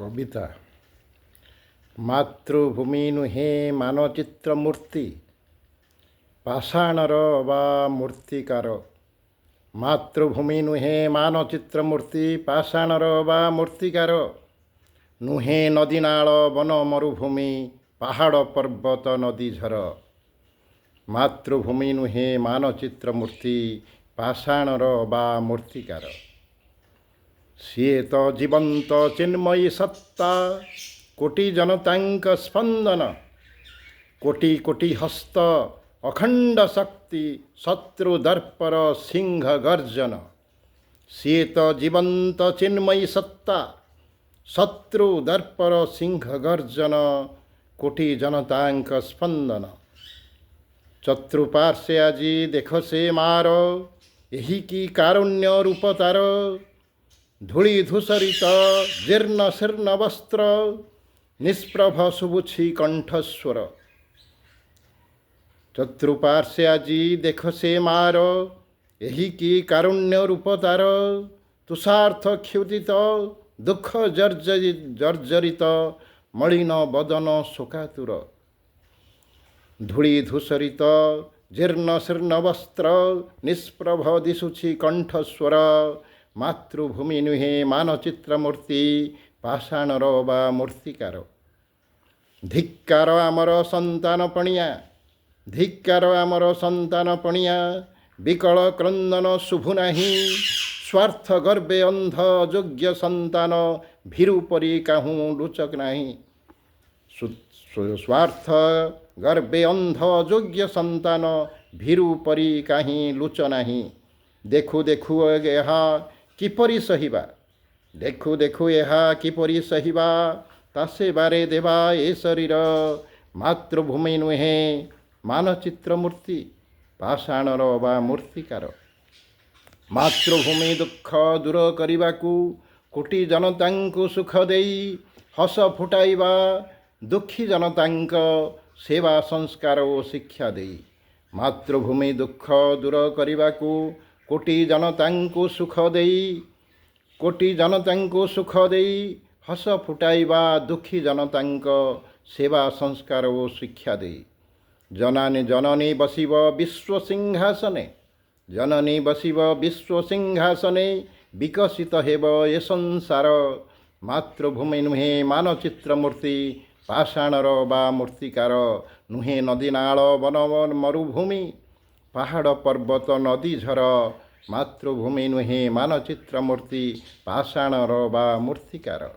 कविता मातृभूमि नुहे मानचित्र मूर्ति पाषाणर बा मूर्तिकार। मातृभूमि नुहे मानचित्र मूर्ति पाषाणर बा मूर्तिकार। नुहे नदी नाल वन मरुभूमि पहाड़ पर्वत नदी झर। मातृभूमि नुहे मानचित्र मूर्ति पाषाणर बा मूर्तिकार। सीए तो जीवंत चिन्मयी सत्ता कोटि जनतांक स्पंदन। कोटि कोटि हस्त अखंड शक्ति शत्रु दर्पर सिंह गर्जन। सीए तो जीवंत चिन्मयी सत्ता शत्रु दर्पर सिंह गर्जन। कोटि जनतांक स्पंदन। चतुर्पार्श्वे आजी देख से मार यही की कारुण्य रूप तार। धूଳି धूसरित जीर्ण शीर्ण वस्त्र निष्प्रभ शुभुछि कंठस्वर। चतुर्पार्श्वे आजी देख से मार यही की कारुण्य रूप तार। तुषार्थ क्षुदित दुख जर्जरित मलिन बदन शोकातुर। धूଳି धूसरित जीर्ण शीर्ण वस्त्र निष्प्रभ दिशुछि कंठस्वर। मातृभूमि नुहे मानचित्र मूर्ति पाषाणर बा मूर्तिकार। धिक्कार आमर संतान पणिया धिक्कार आमर संतान पणिया। विकल क्रंदन शुभु नाही स्वार्थ गर्भे अंध योग्य संतान भीरु परी काहू लुचक नाही। स्वार्थ गर्भे अंध योग्य संतान भीरु परी काहीं लुच नाही। देखु देखु ଏହା किपरि सहिबा देखु देखु ଏହା किपरि सहिबा। तासे बारे देवा ए शरीर। मातृभूमि नुहे मानचित्र मूर्ति पाषाणर बा मूर्तिकार। मातृभूमि दुख दूर करिबाकू कोटि जनतांकु सुख देई हस फुटाइबा। दुखी जनतांक सेवा संस्कार ओ शिक्षा देई। मातृभूमि दुख दूर करिबाकू कोटि जनतांकु सुख देई कोटि जनतांकु सुख देई हस फुटाइबा। दुखी जनतांक सेवा संस्कार ओ शिक्षा देई। जननी जननी बसिब विश्व सिंहासने जननी बसिब विश्व सिंहासने विकसित हेब ए संसार। मातृभूमि नुहे मानचित्र मूर्ति पाषाणर बा मूर्तिकार। नुहे नदी नाल वन मरुभूमि पहाड़ पर्वत नदी झर। मातृभूमि नुहे मानचित्र मूर्ति पाषाणर बा मूर्तिकार।